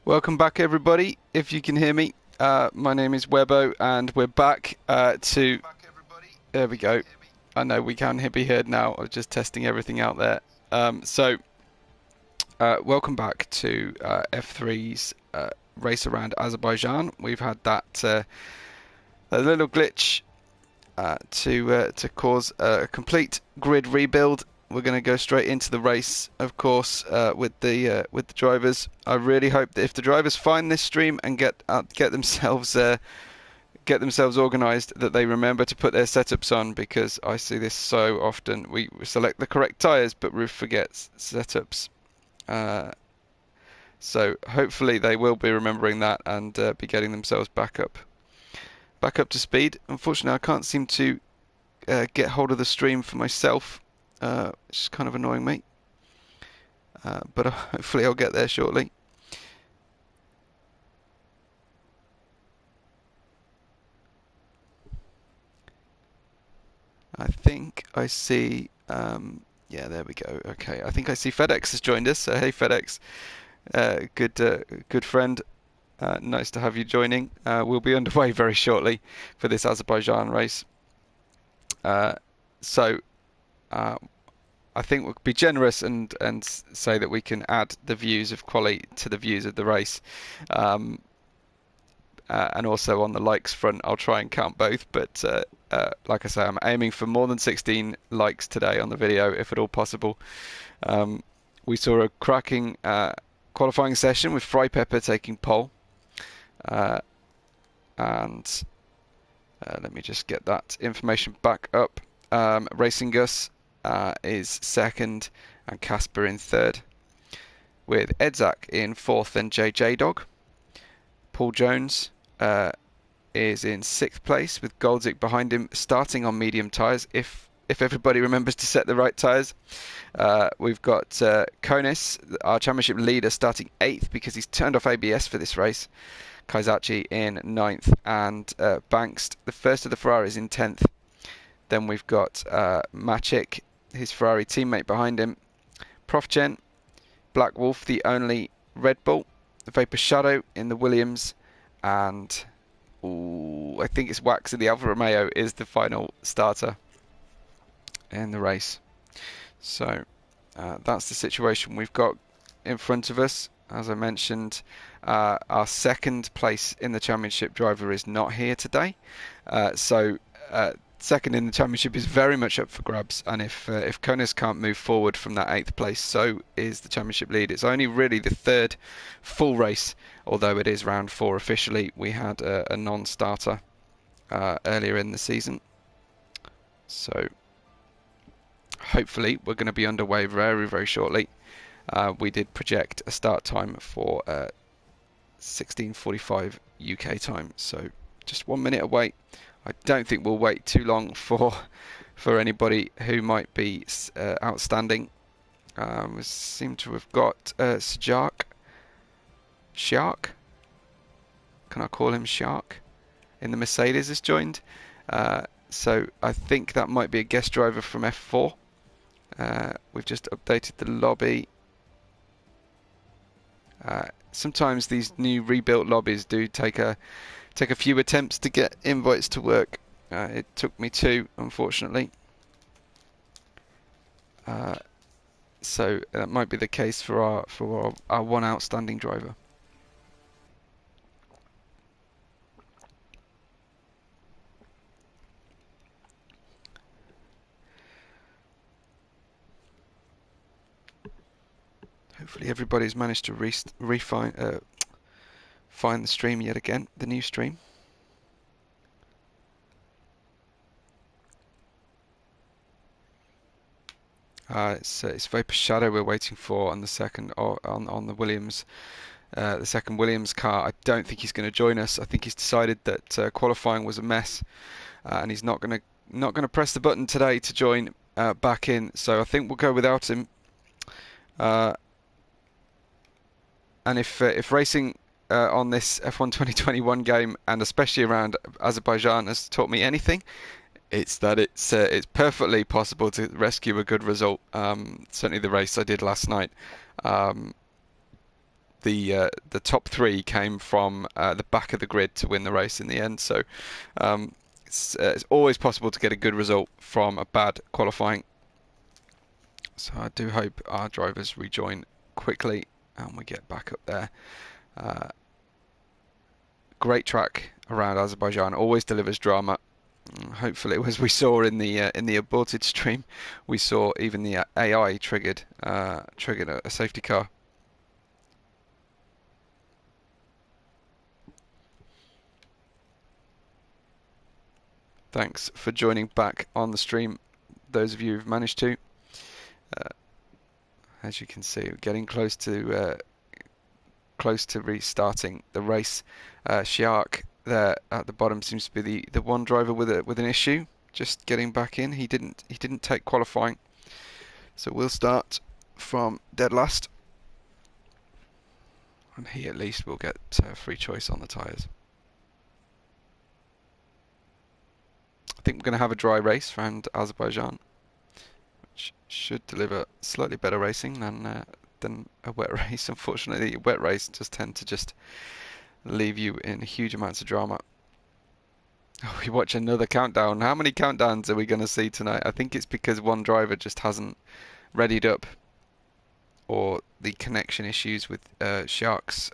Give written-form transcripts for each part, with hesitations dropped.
Welcome back, everybody. If you can hear me, my name is Webbo, and we're back to. There we go. I know we can be heard now. I was just testing everything out there. Welcome back to F3's race around Azerbaijan. We've had that a little glitch to cause a complete grid rebuild. We're going to go straight into the race, of course, with the drivers. I really hope that if the drivers find this stream and get themselves organised, that they remember to put their setups on, because I see this so often. We select the correct tyres, but Roof forgets setups. So hopefully they will be remembering that and be getting themselves back up to speed. Unfortunately, I can't seem to get hold of the stream for myself. It's kind of annoying me, but hopefully I'll get there shortly. I think I see, yeah, there we go. Okay, I think I see FedEx has joined us. So hey, FedEx, good friend. Nice to have you joining. We'll be underway very shortly for this Azerbaijan race. I think we'll be generous and say that we can add the views of quali to the views of the race. And also on the likes front, I'll try and count both. But like I say, I'm aiming for more than 16 likes today on the video, if at all possible. We saw a cracking qualifying session with Fry Pepper taking pole. And let me just get that information back up. Racing Gus is second and Casper in third, with Edzak in fourth and JJ Dog. Paul Jones is in sixth place with Goldzik behind him, starting on medium tyres, if everybody remembers to set the right tyres. We've got Konis, our championship leader, starting eighth because he's turned off ABS for this race. Kaizachi in ninth, and Banks, the first of the Ferraris, in 10th. Then we've got Maciek, his Ferrari teammate, behind him. Profchen, Black Wolf, the only Red Bull. Vapor Shadow in the Williams, and I think it's Wax in the Alfa Romeo is the final starter in the race. So that's the situation we've got in front of us. As I mentioned, our second place in the championship driver is not here today. Second in the championship is very much up for grabs, and if Konis can't move forward from that 8th place, so is the championship lead. It's only really the third full race, although it is round 4 officially. We had a non-starter earlier in the season, so hopefully we're going to be underway very, very shortly. We did project a start time for 16:45 UK time, so just 1 minute away. I don't think we'll wait too long for anybody who might be outstanding. We seem to have got Shark. Can I call him Shark? In the Mercedes has joined. So I think that might be a guest driver from F4. We've just updated the lobby. Sometimes these new rebuilt lobbies do take a few attempts to get invites to work. It took me 2, unfortunately. So that might be the case for our one outstanding driver. Hopefully everybody's managed to find the stream yet again, the new stream. It's Vapor Shadow we're waiting for on the second, on the Williams, the second Williams car. I don't think he's going to join us. I think he's decided that qualifying was a mess, and he's not going to press the button today to join back in. So I think we'll go without him. And if racing on this F1 2021 game, and especially around Azerbaijan, has taught me anything, it's that it's perfectly possible to rescue a good result. Certainly the race I did last night the top three came from the back of the grid to win the race in the end. So it's always possible to get a good result from a bad qualifying. So I do hope our drivers rejoin quickly and we get back up there. Great track around Azerbaijan, always delivers drama. Hopefully, as we saw in the aborted stream, we saw even the AI triggered a safety car. Thanks for joining back on the stream, those of you who've managed to. As you can see, we're getting close to restarting the race. Shark there at the bottom seems to be the one driver with an issue, just getting back in. He didn't take qualifying, so we'll start from dead last, and he at least will get free choice on the tyres. I think we're going to have a dry race around Azerbaijan, which should deliver slightly better racing than a wet race. Unfortunately, a wet race just tend to just leave you in huge amounts of drama. Oh, we watch another countdown. How many countdowns are we going to see tonight? I think it's because one driver just hasn't readied up, or the connection issues with Shark's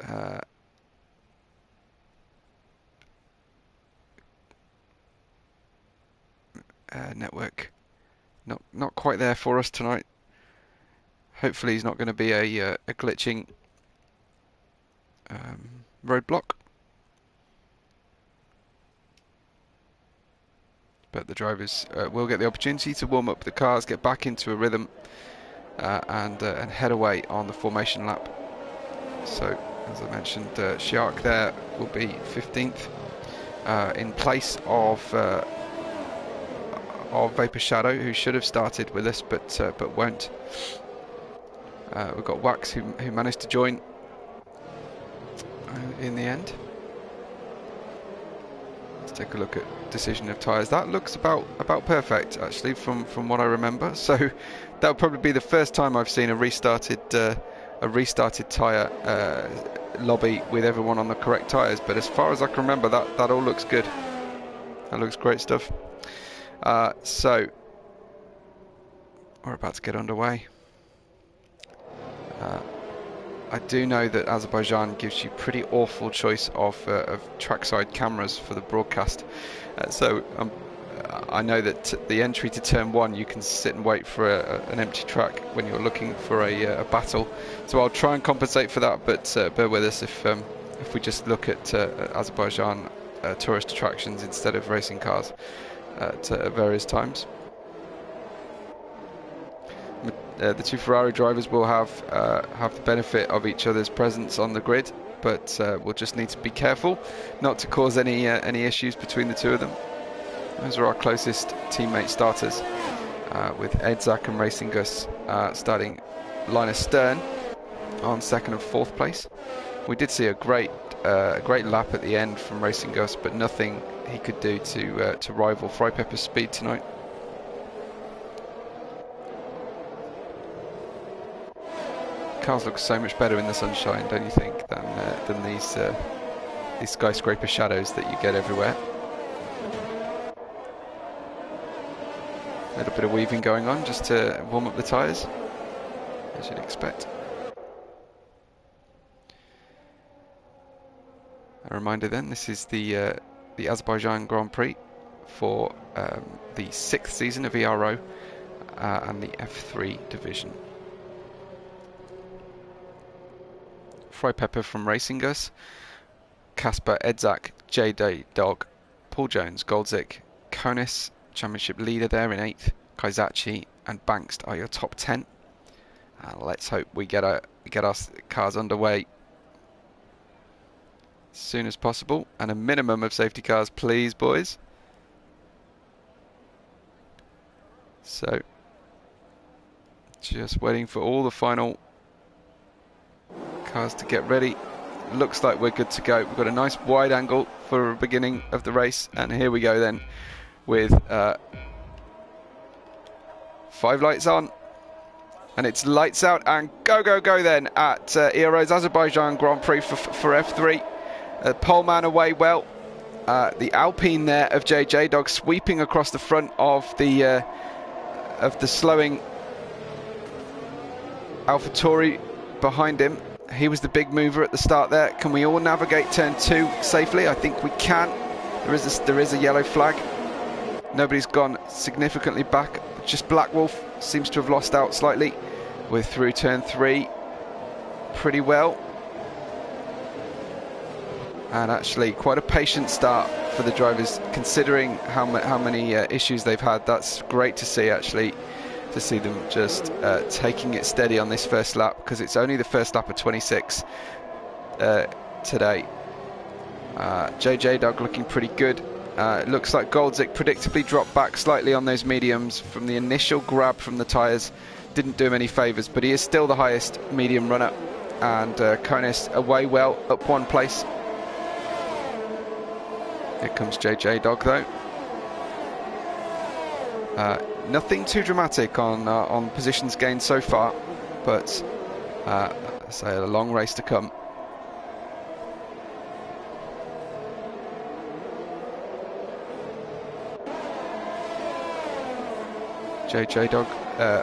network. Not quite there for us tonight. Hopefully he's not going to be a glitching roadblock. But the drivers will get the opportunity to warm up the cars, get back into a rhythm, and head away on the formation lap. So, as I mentioned, Shark there will be 15th in place of Vapor Shadow, who should have started with us but won't. We've got Wax who managed to join in the end. Let's take a look at decision of tyres. That looks about perfect actually from what I remember. So that would probably be the first time I've seen a restarted tyre lobby with everyone on the correct tyres. But as far as I can remember, that all looks good. That looks great stuff. So we're about to get underway. I do know that Azerbaijan gives you pretty awful choice of trackside cameras for the broadcast. So I know that the entry to turn 1 you can sit and wait for an empty track when you're looking for a battle. So I'll try and compensate for that, but bear with us if we just look at Azerbaijan tourist attractions instead of racing cars at various times. The two Ferrari drivers will have the benefit of each other's presence on the grid, but we'll just need to be careful not to cause any issues between the two of them. Those are our closest teammate starters, with Edzak and Racing Gus starting Linus Stern on 2nd and 4th place. We did see a great lap at the end from Racing Gus, but nothing he could do to rival Frypepper's speed tonight. Cars look so much better in the sunshine, don't you think, than these skyscraper shadows that you get everywhere. A little bit of weaving going on just to warm up the tyres, as you'd expect. A reminder then, this is the Azerbaijan Grand Prix for the 6th season of Ero and the F3 division. Frypepper from Racing Gus, Kasper, Edzak, J-Day Dog, Paul Jones, Goldzik, Konis, championship leader there in 8th, Kaizachi and Bankst are your top 10. And let's hope we get our cars underway as soon as possible, and a minimum of safety cars, please, boys. So, just waiting for all the final cars to get ready. Looks like we're good to go. We've got a nice wide angle for the beginning of the race, and here we go then with 5 lights on, And it's lights out and go, go, go then at Ero's Azerbaijan Grand Prix for F3. Poleman away well. The Alpine there of JJ Dog sweeping across the front of the slowing AlphaTauri behind him. He was the big mover at the start there. Can we all navigate turn 2 safely? I think we can. There is a yellow flag. Nobody's gone significantly back. Just Black Wolf seems to have lost out slightly. We're through turn 3 pretty well. And actually quite a patient start for the drivers considering how many issues they've had. That's great to see, actually, to see them just taking it steady on this first lap, because it's only the first lap of 26 today. JJ Dog looking pretty good. It looks like Goldzik predictably dropped back slightly on those mediums from the initial grab from the tyres. Didn't do him any favours, but he is still the highest medium runner. And Konis away well, up 1 place. Here comes JJ Dog though. Nothing too dramatic on positions gained so far, but say a long race to come. JJ Dog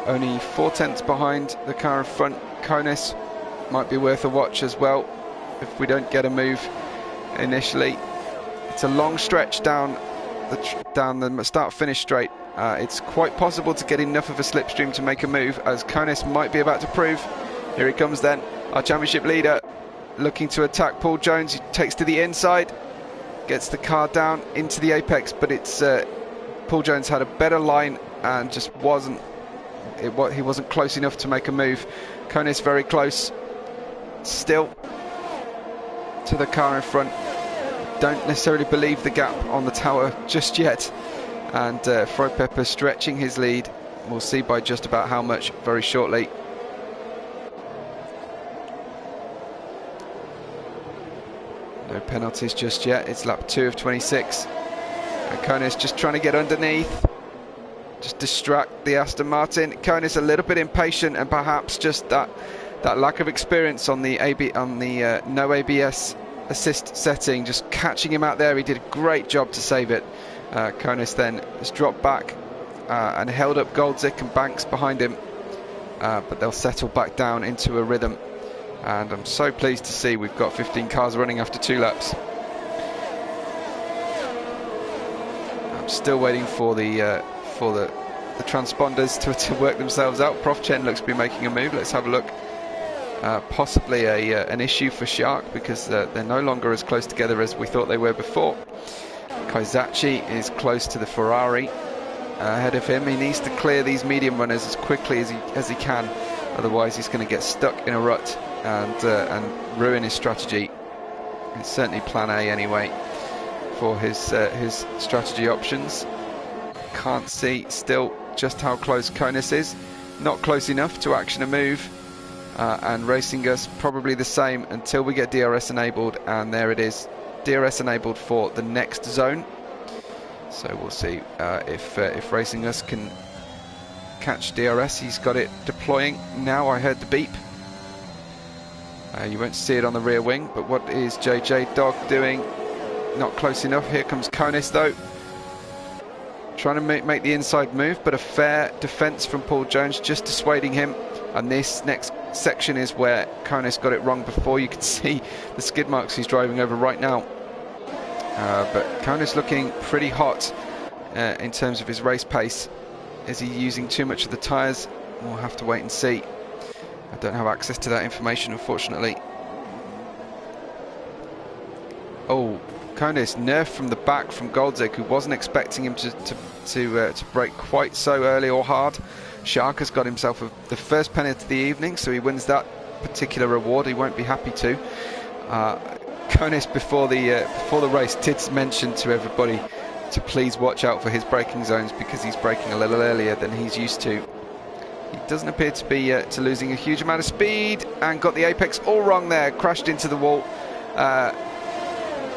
only 4/10 behind the car in front. Konis might be worth a watch as well if we don't get a move initially. It's a long stretch down the start-finish straight. It's quite possible to get enough of a slipstream to make a move, as Konis might be about to prove. Here he comes then, our championship leader, looking to attack Paul Jones. He takes to the inside, gets the car down into the apex, but it's Paul Jones had a better line and just he wasn't close enough to make a move. Konis very close still to the car in front. Don't necessarily believe the gap on the tower just yet, and Fro Pepper stretching his lead. We'll see by just about how much very shortly. No penalties just yet. It's lap 2 of 26, and Konis just trying to get underneath, just distract the Aston Martin. Konis a little bit impatient, and perhaps just that lack of experience on the no ABS assist setting, just catching him out there. He did a great job to save it. Konis then has dropped back and held up Goldzik and Banks behind him, but they'll settle back down into a rhythm, and I'm so pleased to see we've got 15 cars running after 2 laps. I'm still waiting for the transponders to work themselves out. Prof Chen looks to be making a move. Let's have a look. Possibly an issue for Shark, because they're no longer as close together as we thought they were before. Kaizachi is close to the Ferrari ahead of him. He needs to clear these medium runners as quickly as he can, otherwise he's going to get stuck in a rut and ruin his strategy. It's certainly plan A anyway for his strategy options. Can't see still just how close Konis is. Not close enough to action a move. And Racing Us probably the same until we get DRS enabled, and there it is, DRS enabled for the next zone. So we'll see if Racing Us can catch DRS. He's got it deploying now. I heard the beep. You won't see it on the rear wing, but what is JJ Dog doing? Not close enough. Here comes Konis though, trying to make the inside move, but a fair defence from Paul Jones, just dissuading him. And this next section is where Konis got it wrong before. You can see the skid marks he's driving over right now. But Konis looking pretty hot in terms of his race pace. Is he using too much of the tyres? We'll have to wait and see. I don't have access to that information, unfortunately. Oh, Konis nerfed from the back from Goldzik, who wasn't expecting him to brake quite so early or hard. Shark has got himself the first penalty of the evening, so he wins that particular reward. He won't be happy to. Konis before the race did mention to everybody to please watch out for his braking zones, because he's braking a little earlier than he's used to. He doesn't appear to be losing a huge amount of speed, and got the apex all wrong there. Crashed into the wall.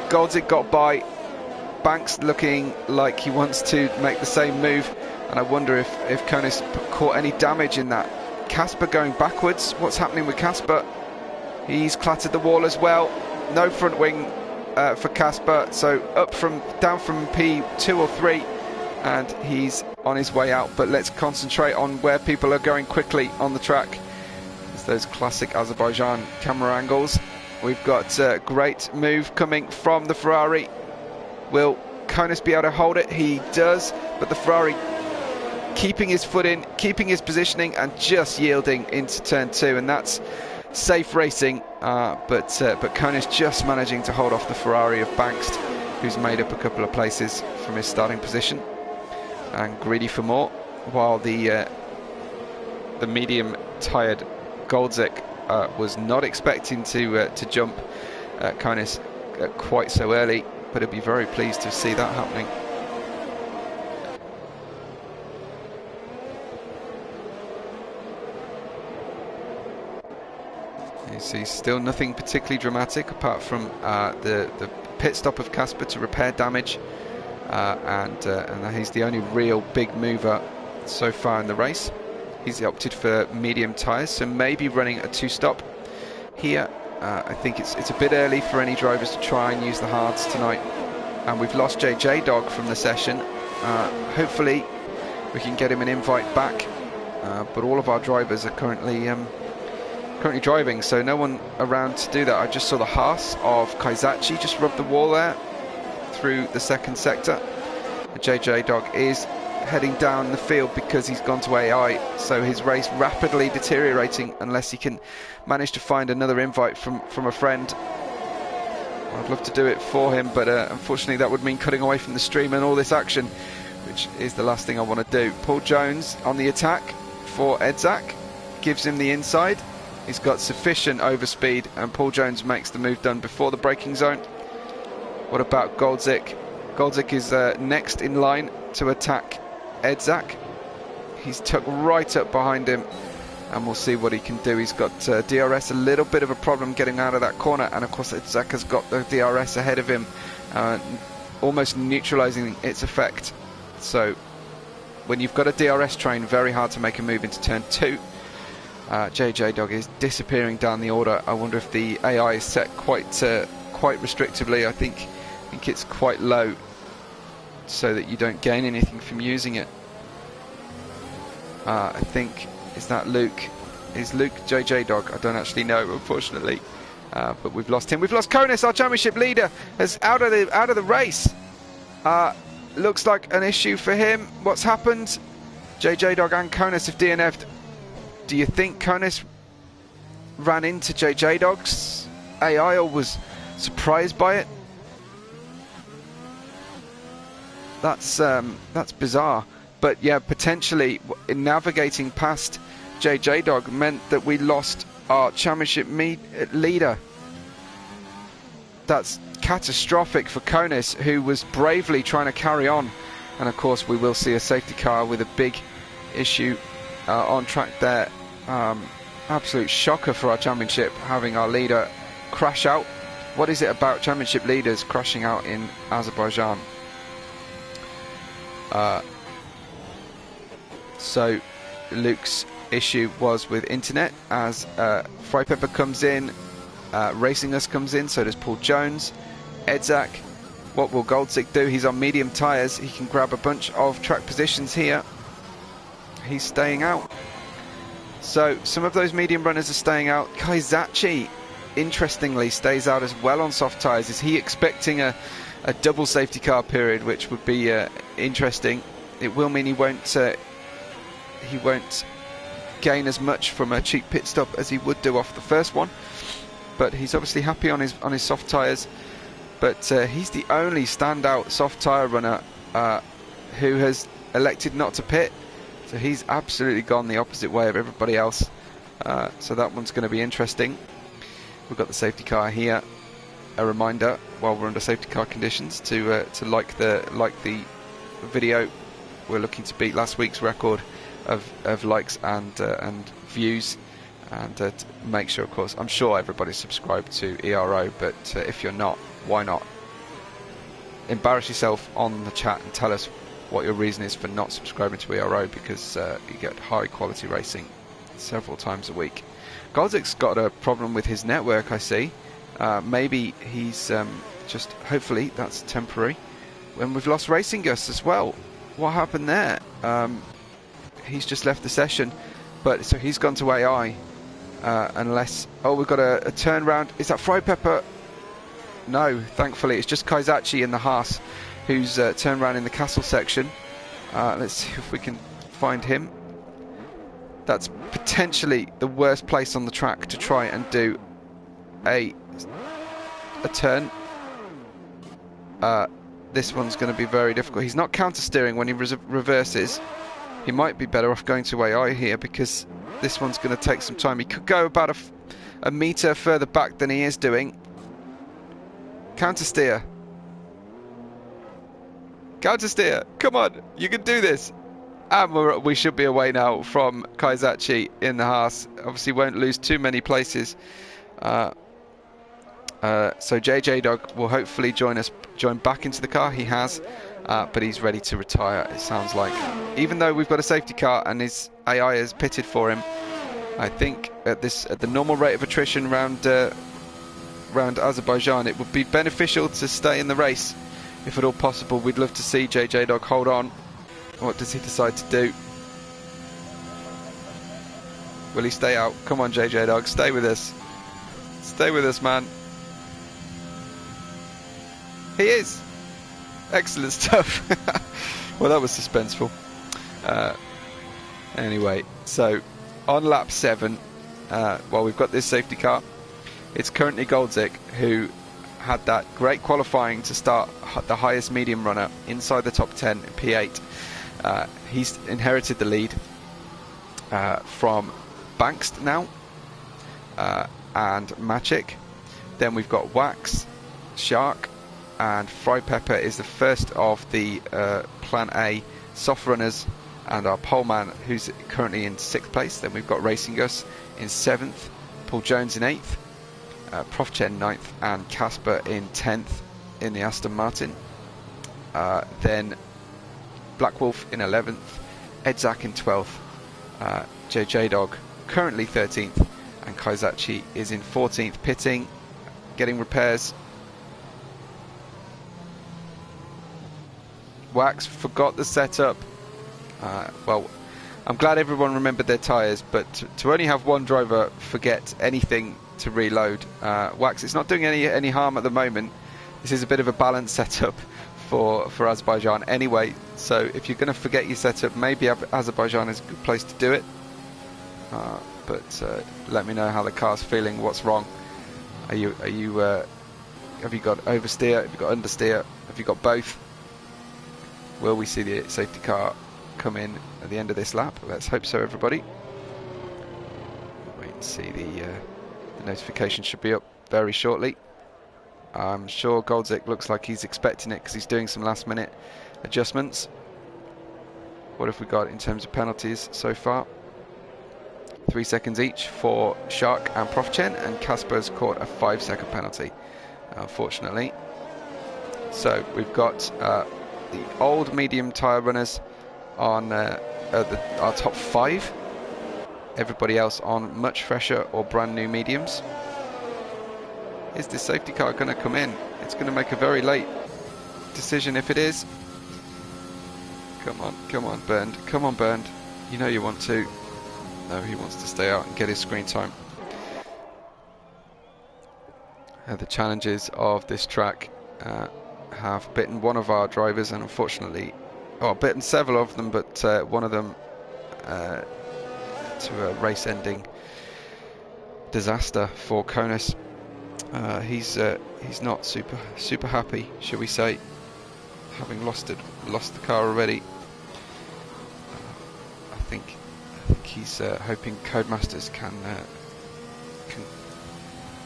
Goldzik got by. Banks looking like he wants to make the same move, and I wonder if Konis caught any damage in that Casper going backwards. What's happening with Casper? He's clattered the wall as well. No front wing for Casper, so down from P2 or 3, and he's on his way out. But let's concentrate on where people are going quickly on the track. It's those classic Azerbaijan camera angles. We've got a great move coming from the Ferrari. Will Konis be able to hold it? He does, but the Ferrari keeping his foot in, keeping his positioning, and just yielding into turn 2, and that's safe racing. But Konis just managing to hold off the Ferrari of Bangst, who's made up a couple of places from his starting position, and greedy for more. While the medium-tired Goldzik was not expecting to jump Konis quite so early, but he'd be very pleased to see that happening. You see still nothing particularly dramatic apart from the pit stop of Casper to repair damage, and he's the only real big mover so far in the race. He's opted for medium tyres, so maybe running a 2-stop here. I think it's a bit early for any drivers to try and use the hards tonight, and we've lost JJ Dog from the session. Hopefully we can get him an invite back, but all of our drivers are currently driving, so no one around to do that. I just saw the Haas of Kaizachi just rub the wall there through the second sector. JJ Dog is heading down the field because he's gone to AI, so his race rapidly deteriorating unless he can manage to find another invite from a friend. I'd love to do it for him, but unfortunately that would mean cutting away from the stream and all this action, which is the last thing I want to do. Paul Jones on the attack for Edzak, gives him the inside. He's got sufficient overspeed, and Paul Jones makes the move done before the braking zone. What about Goldzik? Goldzik is next in line to attack Edzak. He's tucked right up behind him, and we'll see what he can do. He's got DRS a little bit of a problem getting out of that corner, and of course Edzak has got the DRS ahead of him, almost neutralizing its effect. So when you've got a DRS train, very hard to make a move into turn 2. JJ Dog is disappearing down the order. I wonder if the AI is set quite restrictively. I think it's quite low, so that you don't gain anything from using it. I think, is that Luke? Is Luke JJ Dog? I don't actually know, unfortunately. But we've lost him. We've lost Konis, our championship leader, is out of the race. Looks like an issue for him. What's happened? JJ Dog and Konis have DNF'd. Do you think Konis ran into JJ Dog's AI or was surprised by it? That's bizarre. But yeah, potentially in navigating past JJ Dog meant that we lost our championship leader. That's catastrophic for Konis, who was bravely trying to carry on. And of course we will see a safety car with a big issue on track there. Absolute shocker for our championship, having our leader crash out. What is it about championship leaders crashing out in Azerbaijan? So Luke's issue was with internet, as Fry Pepper comes in, Racing Us comes in, so does Paul Jones. Edzak, what will Goldzik do? He's on medium tyres, he can grab a bunch of track positions here. He's staying out. So some of those medium runners are staying out. Kaizachi, interestingly, stays out as well on soft tyres. Is he expecting a double safety car period, which would be interesting? It will mean he won't gain as much from a cheap pit stop as he would do off the first one, but he's obviously happy on his soft tyres. But he's the only standout soft tyre runner who has elected not to pit, so he's absolutely gone the opposite way of everybody else. So that one's going to be interesting. We've got the safety car here. A reminder, while we're under safety car conditions, to like the video. We're looking to beat last week's record of likes and views, and to make sure, of course, I'm sure everybody's subscribed to Ero, but if you're not, why not? Embarrass yourself on the chat and tell us what your reason is for not subscribing to Ero, because you get high quality racing several times a week. Goldzik's got a problem with his network, I see. Maybe he's just, hopefully that's temporary. When we've lost Racing Gus as well. What happened there? He's just left the session, but so he's gone to AI. Unless, oh, we've got a turnaround. Is that Fry Pepper? No, thankfully it's just Kaizachi in the Haas who's turned around in the castle section. Let's see if we can find him. That's potentially the worst place on the track to try and do a turn. This one's going to be very difficult. He's not counter steering when he reverses. He might be better off going to AI here, because this one's going to take some time. He could go about a metre further back than he is doing. Counter steer. Counter steer. Come on, you can do this. And we should be away now from Kaizachi in the Haas. Obviously won't lose too many places. So JJ Dog will hopefully join back into the car. He has, but he's ready to retire, it sounds like. Even though we've got a safety car and his AI is pitted for him, I think at the normal rate of attrition round Azerbaijan, it would be beneficial to stay in the race if at all possible. We'd love to see JJ Dog hold on. What does he decide to do? Will he stay out? Come on, JJ Dog, stay with us. Stay with us, man. He is. Excellent stuff. Well, that was suspenseful. Anyway, so on lap 7, well, we've got this safety car. It's currently Goldzik, who had that great qualifying to start the highest medium runner inside the top 10 in P8. He's inherited the lead from Bankst now, and Maciek. Then we've got Wax, Shark, and Fry Pepper is the first of the Plan A soft runners, and our poleman, who's currently in 6th place. Then we've got Racing Gus in 7th, Paul Jones in 8th, Prof Chen 9th, and Casper in 10th in the Aston Martin. Then Black Wolf in 11th, Edzak in 12th, JJ Dog currently 13th, and Kaizachi is in 14th, pitting, getting repairs. Wax forgot the setup. Well, I'm glad everyone remembered their tyres, but to only have one driver forget anything to reload. Wax, it's not doing any harm at the moment. This is a bit of a balanced setup for Azerbaijan anyway, so if you're going to forget your setup, maybe Azerbaijan is a good place to do it. But let me know how the car's feeling. What's wrong? Have you got oversteer? Have you got understeer? Have you got both? Will we see the safety car come in at the end of this lap? Let's hope so, everybody. Wait and see. The notification should be up very shortly. I'm sure Goldzik looks like he's expecting it, because he's doing some last minute adjustments. What have we got in terms of penalties so far? 3 seconds each for Shark and Prof Chen, and Casper's caught a 5-second penalty, unfortunately. So we've got the old medium tyre runners on our top 5. Everybody else on much fresher or brand new mediums. Is this safety car going to come in? It's going to make a very late decision if it is. Come on, Bernd. Come on, Bernd. You know you want to. No, he wants to stay out and get his screen time. The challenges of this track have bitten one of our drivers, and unfortunately, bitten several of them, but one of them to a race-ending disaster for Konis. He's not super happy, shall we say, having lost the car already. I think he's hoping Codemasters can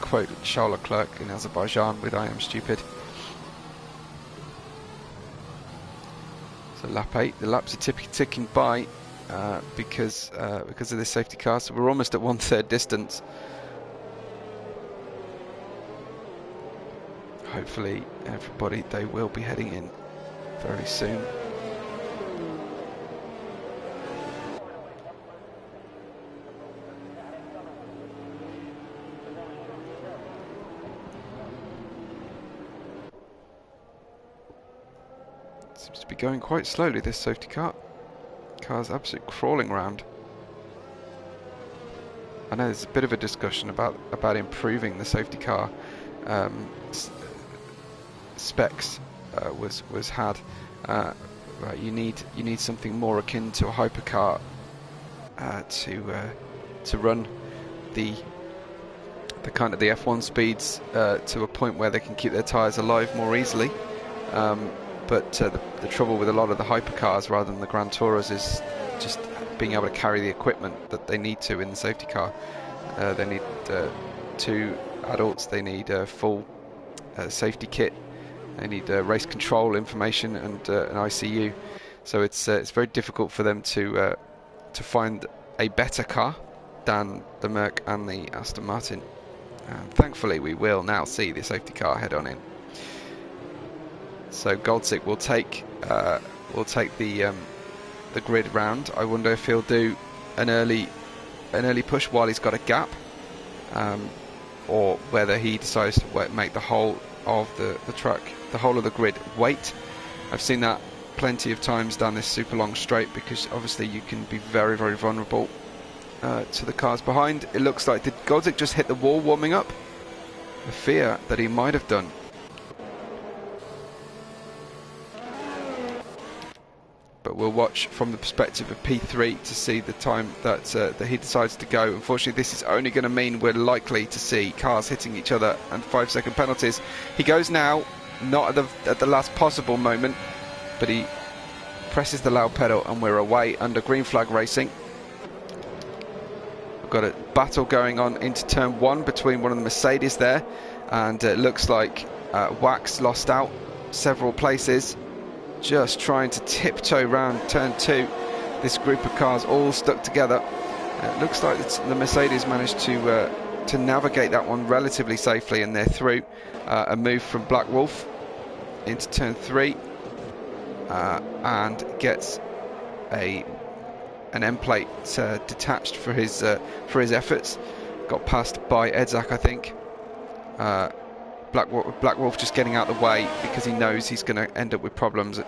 quote Charles Leclerc in Azerbaijan with "I am stupid." So lap 8, the laps are ticking by because of this safety car. So we're almost at 1/3 distance. Hopefully, everybody, they will be heading in very soon. Seems to be going quite slowly, this safety car. Car's absolutely crawling around. I know there's a bit of a discussion about improving the safety car specs was had. Right, you need something more akin to a hypercar to run the kind of the F1 speeds to a point where they can keep their tyres alive more easily. But the trouble with a lot of the hypercars rather than the Grand Touros is just being able to carry the equipment that they need to in the safety car. They need 2 adults, they need a full safety kit, they need race control information and an ICU. So it's very difficult for them to find a better car than the Merc and the Aston Martin. Thankfully, we will now see the safety car head on in. So Goldzic will take the grid round. I wonder if he'll do an early push while he's got a gap, or whether he decides to make the whole of the track, the whole of the grid wait. I've seen that plenty of times down this super long straight, because obviously you can be very, very vulnerable to the cars behind. It looks like, did Goldzic just hit the wall warming up? I fear that he might have done. But we'll watch from the perspective of P3 to see the time that he decides to go. Unfortunately, this is only going to mean we're likely to see cars hitting each other and 5-second penalties. He goes now, not at the last possible moment, but he presses the loud pedal and we're away under green flag racing. We've got a battle going on into turn 1 between one of the Mercedes there, and it looks like Wax lost out several places, just trying to tiptoe round turn 2. This group of cars all stuck together. It looks like the Mercedes managed to navigate that one relatively safely, and they're through. A move from Black Wolf into turn 3, and gets an end plate detached for his efforts. Got passed by Edzak, I think. Black Wolf just getting out of the way because he knows he's going to end up with problems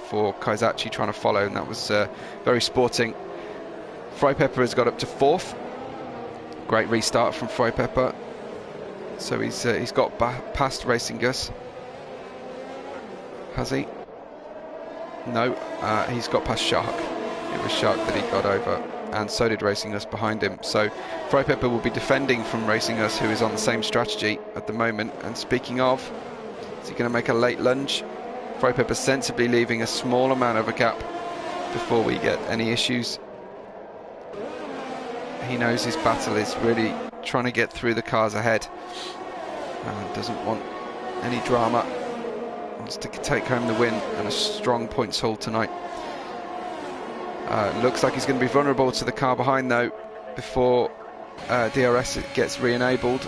for Kaisachi trying to follow, and that was very sporting. Frypepper has got up to 4th. Great restart from Frypepper. So he's got past Racing Gus. Has he? No, he's got past Shark. It was Shark that he got over, and so did Racing Us behind him. So Frypepper will be defending from Racing Us, who is on the same strategy at the moment. And speaking of, is he going to make a late lunge? Frypepper sensibly leaving a small amount of a gap before we get any issues. He knows his battle is really trying to get through the cars ahead, and doesn't want any drama. Wants to take home the win and a strong points haul tonight. Looks like he's going to be vulnerable to the car behind though before DRS gets re-enabled.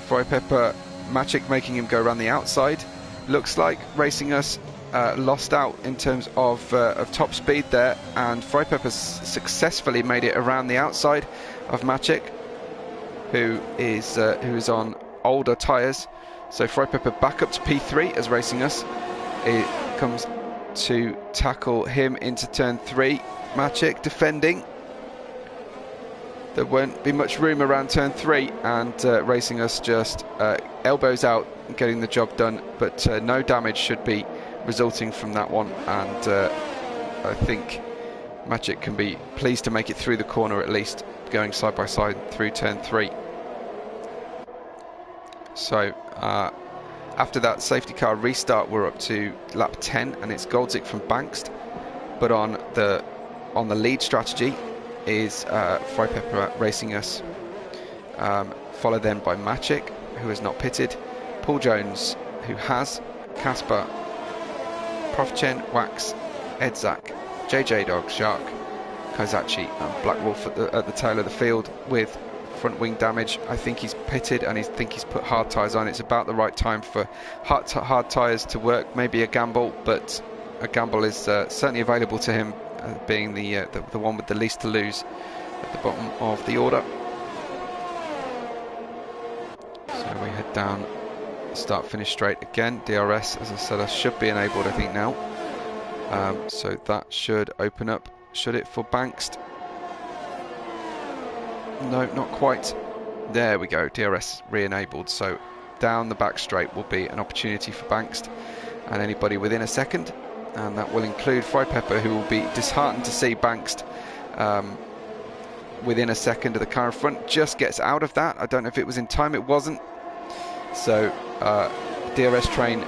Frypepper, Maciek making him go around the outside. Looks like Racing Us lost out in terms of top speed there, and Frypepper successfully made it around the outside of Maciek, who is on older tyres. So Frypepper back up to P3 as Racing Us it comes to tackle him into turn 3. Maciek defending. There won't be much room around turn 3, and Racing Us just elbows out, getting the job done, but no damage should be resulting from that one, and I think Maciek can be pleased to make it through the corner at least, going side by side through turn 3. So after that safety car restart, we're up to lap 10, and it's Goldzic from Bankst, but on the lead strategy is Frypepper Racing Us, followed then by Maciek, who has not pitted, Paul Jones, who has, Casper, Profchen, Wax, Edzak, JJ Dog, Shark, Kaisachi and Black Wolf at the tail of the field with front wing damage. I think he's pitted, and I think he's put hard tyres on. It's about the right time for hard tyres to work. Maybe a gamble, but a gamble is certainly available to him, being the one with the least to lose at the bottom of the order. So we head down Start finish straight again. DRS, as I said, should be enabled I think now. So that should open up, should it, for Bankst? No, not quite. There we go, DRS re-enabled, so down the back straight will be an opportunity for Bankst and anybody within a second, and that will include Frypepper, who will be disheartened to see Bankst within a second of the car in front. Just gets out of that. I don't know if it was in time, it wasn't. So DRS train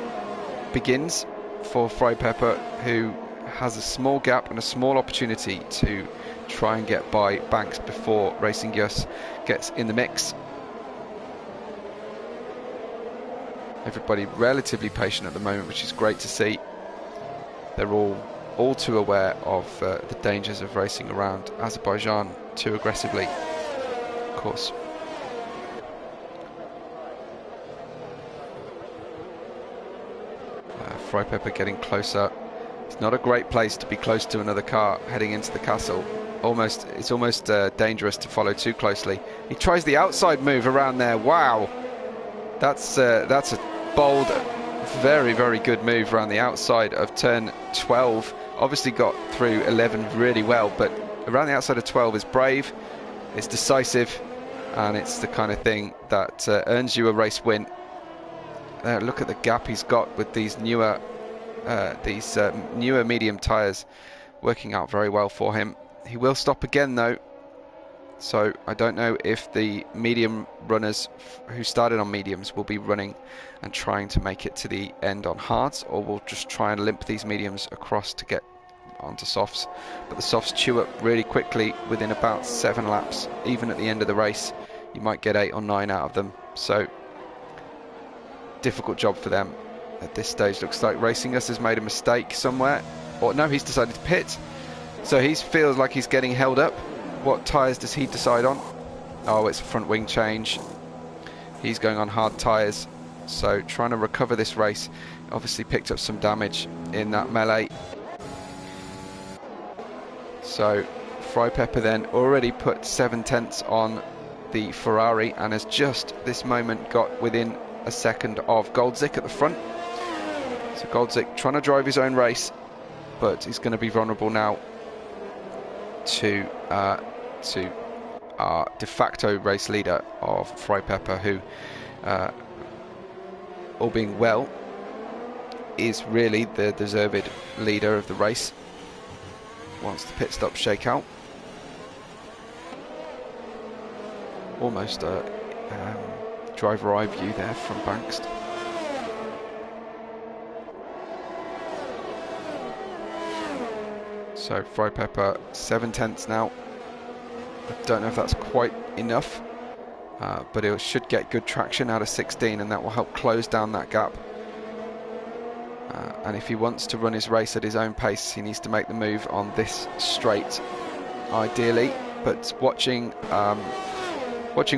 begins for Frypepper, who has a small gap and a small opportunity to try and get by Bankst before Racing Gus gets in the mix. Everybody relatively patient at the moment, which is great to see. They're all too aware of the dangers of racing around Azerbaijan too aggressively, of course. Frypepper getting closer. It's not a great place to be close to another car heading into the castle. It's almost dangerous to follow too closely. He tries the outside move around there. Wow, that's a bold, very, very good move around the outside of turn 12. Obviously got through 11 really well, but around the outside of 12 is brave, it's decisive, and it's the kind of thing that earns you a race win. Look at the gap he's got with these newer medium tyres, working out very well for him. He will stop again though, so I don't know if the medium runners who started on mediums will be running and trying to make it to the end on hards, or will just try and limp these mediums across to get onto softs. But the softs chew up really quickly within about 7 laps. Even at the end of the race you might get 8 or 9 out of them, so difficult job for them at this stage. Looks like Racing Us has made a mistake somewhere, or no, he's decided to pit, so he feels like he's getting held up. What tyres does he decide on? Oh, it's a front wing change. He's going on hard tyres, so trying to recover this race. Obviously picked up some damage in that melee. So Frypepper then already put 7/10 on the Ferrari and has just this moment got within a second of Goldzik at the front. So Goldzik trying to drive his own race, but he's going to be vulnerable now to our de facto race leader of Frypepper, who all being well is really the deserved leader of the race once the pit stop shake out. Almost a driver eye view there from Bankst. So Frypepper 7/10 now. I don't know if that's quite enough, but it should get good traction out of 16, and that will help close down that gap. And if he wants to run his race at his own pace, he needs to make the move on this straight, ideally. But watching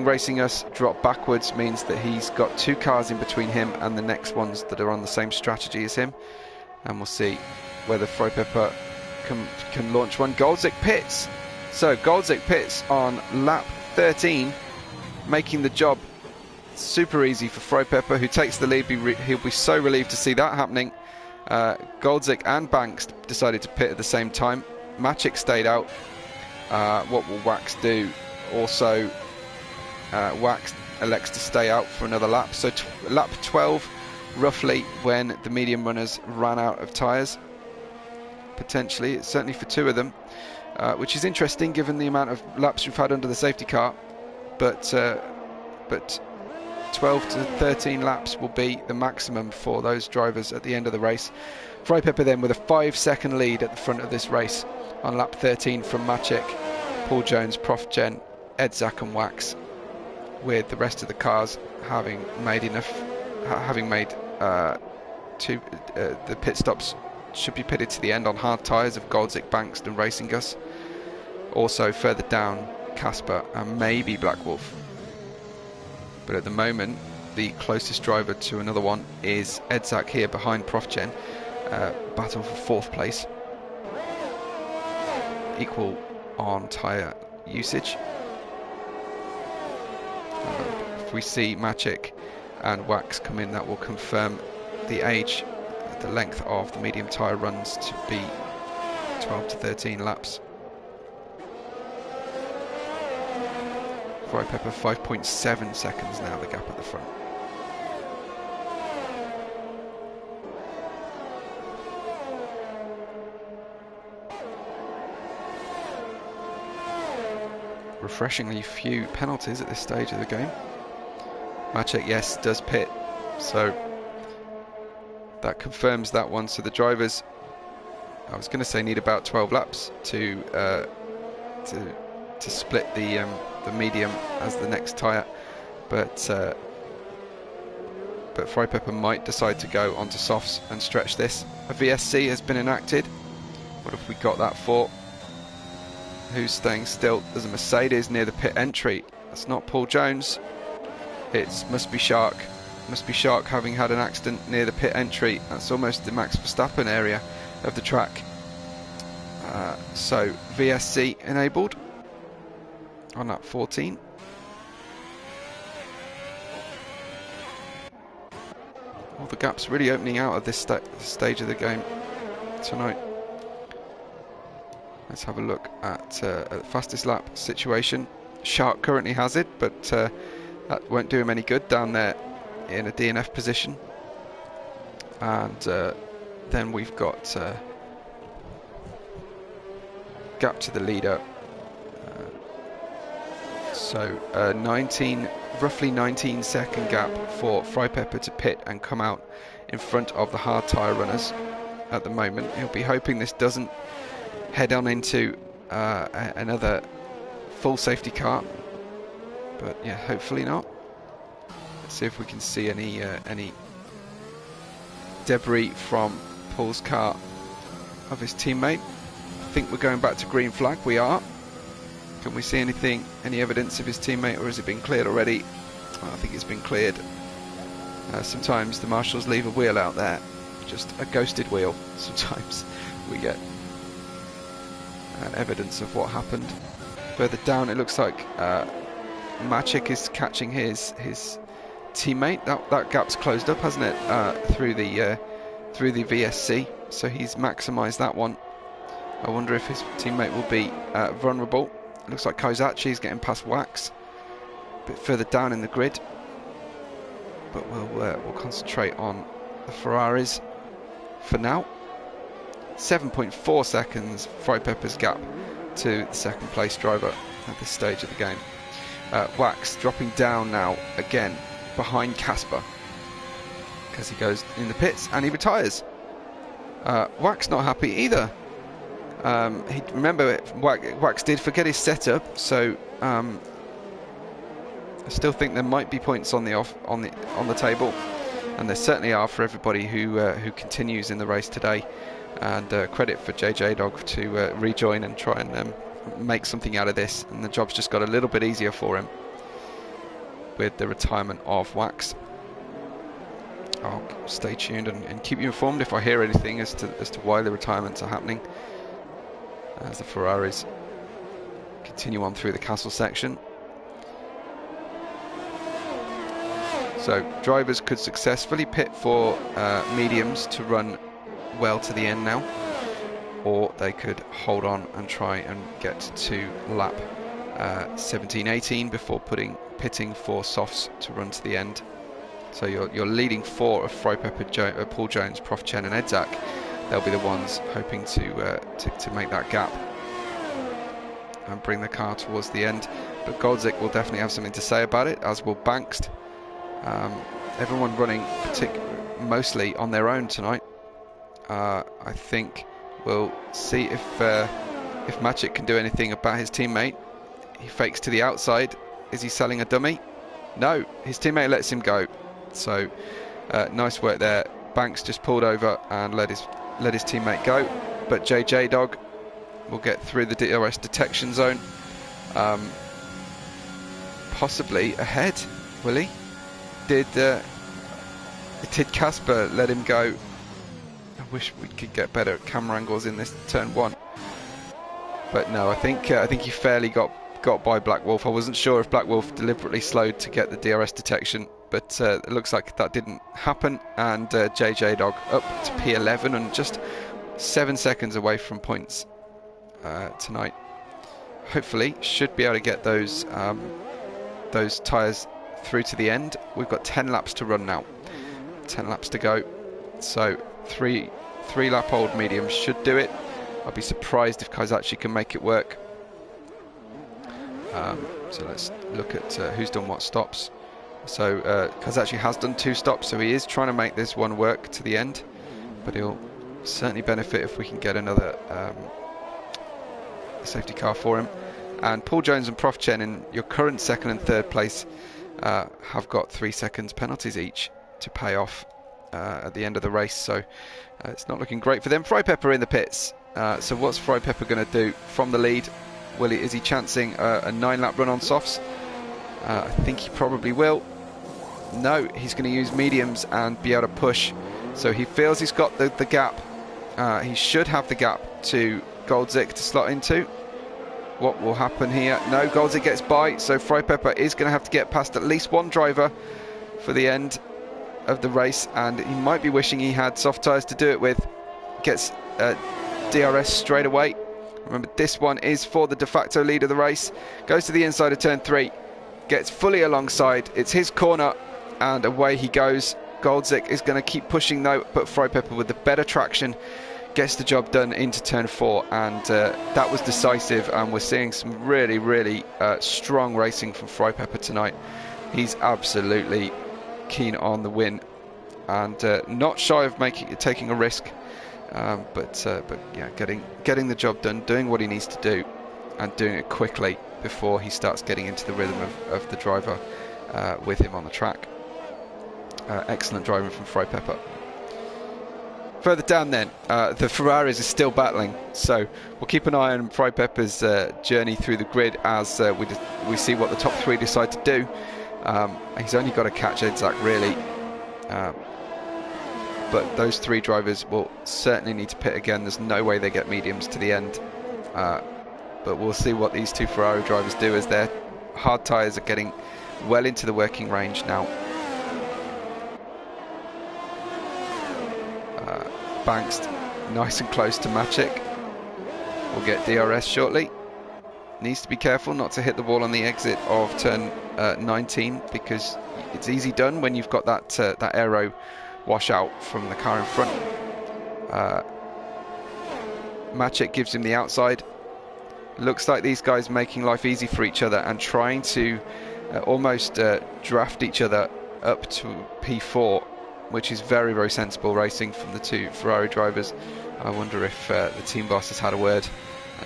Racing Us drop backwards means that he's got 2 cars in between him and the next ones that are on the same strategy as him, and we'll see whether Frypepper can launch one. Goldzik pits. So Goldzik pits on lap 13, making the job super easy for Frypepper, who takes the lead. He'll be so relieved to see that happening. Goldzik and Bankst decided to pit at the same time. Maciek stayed out. What will Wax do? Also, Wax elects to stay out for another lap. So lap 12, roughly, when the medium runners ran out of tyres. Potentially, certainly for 2 of them, which is interesting given the amount of laps we've had under the safety car. But 12 to 13 laps will be the maximum for those drivers at the end of the race. Frypepper then with a 5-second lead at the front of this race on lap 13 from Maciek, Paul Jones, Prof Gen, Edzak and Wax, with the rest of the cars having made the pit stops. Should be pitted to the end on hard tyres of Goldzik, Bankst and Racing Gus. Also further down, Casper and maybe Black Wolf. But at the moment, the closest driver to another one is Edzak here behind Prof Gen. Battle for 4th place. Equal on tyre usage. If we see Maciek and Wax come in, that will confirm the age, the length of the medium tyre runs to be 12 to 13 laps. Fry Pepper 5.7 seconds now, the gap at the front. Refreshingly few penalties at this stage of the game. Maciek, yes, does pit, so that confirms that one. So the drivers, I was going to say, need about 12 laps to split the medium as the next tyre, but Fry Pepper might decide to go onto softs and stretch this. A VSC has been enacted. What have we got that for? Who's staying still? There's a Mercedes near the pit entry. That's not Paul Jones. It must be Shark. Must be Shark having had an accident near the pit entry. That's almost the Max Verstappen area of the track. So VSC enabled on lap 14. All the gaps really opening out of this stage of the game tonight. Let's have a look at the fastest lap situation. Shark currently has it, but that won't do him any good down there in a DNF position. And then we've got gap to the leader. So roughly 19 second gap for Fry Pepper to pit and come out in front of the hard tyre runners at the moment. He'll be hoping this doesn't head on into another full safety car, but yeah, hopefully not. Let's see if we can see any debris from Paul's car of his teammate. I think we're going back to green flag. We are. Can we see anything, any evidence of his teammate, or has it been cleared already? I think it's been cleared. Sometimes the marshals leave a wheel out there, just a ghosted wheel. Sometimes we get evidence of what happened. Further down, it looks like Maciek is catching his teammate. That gap's closed up, hasn't it? Through the VSC, so he's maximised that one. I wonder if his teammate will be vulnerable. It looks like Kozachi is getting past Wax, a bit further down in the grid. But we'll concentrate on the Ferraris for now. 7.4 seconds, Fry Pepper's gap to the second place driver at this stage of the game. Wax dropping down now again behind Casper because he goes in the pits and he retires. Wax not happy either. Remember, Wax did forget his setup, so I still think there might be points on the table, and there certainly are for everybody who continues in the race today. And credit for JJ Dog to rejoin and try and make something out of this, and the job's just got a little bit easier for him with the retirement of Wax. I'll stay tuned and keep you informed if I hear anything as to why the retirements are happening, as the Ferraris continue on through the castle section. So drivers could successfully pit for mediums to run well to the end now, or they could hold on and try and get to lap 17-18 before pitting for softs to run to the end. So your leading four of Fry Pepper, Paul Jones, Prof Chen and Edzak, they'll be the ones hoping to make that gap and bring the car towards the end. But Goldzik will definitely have something to say about it, as will Bankst. Everyone running mostly on their own tonight. I think we'll see if Maciek can do anything about his teammate. He fakes to the outside. Is he selling a dummy? No, his teammate lets him go. So nice work there. Banks just pulled over and let his teammate go. But JJ Dog will get through the DRS detection zone. Possibly ahead, will he? Did Casper let him go? I wish we could get better camera angles in this turn one. But no, I think he fairly got got by Black Wolf. I wasn't sure if Black Wolf deliberately slowed to get the DRS detection, but it looks like that didn't happen, and JJ Dog up to P11 and just 7 seconds away from points tonight. Hopefully should be able to get those tyres through to the end. We've got 10 laps to run now, 10 laps to go, so three lap old mediums should do it. I'll be surprised if Kaizachi can make it work. So let's look at who's done what stops. So Kaizachi has done 2 stops, so he is trying to make this one work to the end, but he'll certainly benefit if we can get another safety car for him. And Paul Jones and Prof Chen in your current 2nd and 3rd place have got 3 seconds penalties each to pay off at the end of the race, so it's not looking great for them. Fry Pepper in the pits. So what's Fry Pepper going to do from the lead? Is he chancing a 9-lap run on softs? I think he probably will. No, he's going to use mediums and be able to push. So he feels he's got the gap. He should have the gap to Goldzik to slot into. What will happen here? No, Goldzik gets by, so Fry Pepper is going to have to get past at least one driver for the end of the race, and he might be wishing he had soft tyres to do it with. Gets DRS straight away. Remember, this one is for the de facto lead of the race. Goes to the inside of turn 3, gets fully alongside. It's his corner, and away he goes. Goldzik is going to keep pushing though, but Fry Pepper with the better traction gets the job done into turn 4, and that was decisive, and we're seeing some really strong racing from Fry Pepper tonight. He's absolutely keen on the win, and not shy of taking a risk, but yeah, getting the job done, doing what he needs to do, and doing it quickly before he starts getting into the rhythm of the driver with him on the track. Excellent driving from Fry Pepper. Further down then, the Ferraris are still battling, so we'll keep an eye on Fry Pepper's journey through the grid as we see what the top 3 decide to do. He's only got to catch Edzak really, but those 3 drivers will certainly need to pit again. There's no way they get mediums to the end, but we'll see what these 2 Ferrari drivers do as their hard tyres are getting well into the working range now. Banks nice and close to Maciek. We'll get DRS shortly. Needs to be careful not to hit the wall on the exit of turn 19, because it's easy done when you've got that aero washout from the car in front. Maciek gives him the outside. Looks like these guys making life easy for each other and trying to almost draft each other up to P4, which is very sensible racing from the 2 Ferrari drivers. I wonder if the team boss has had a word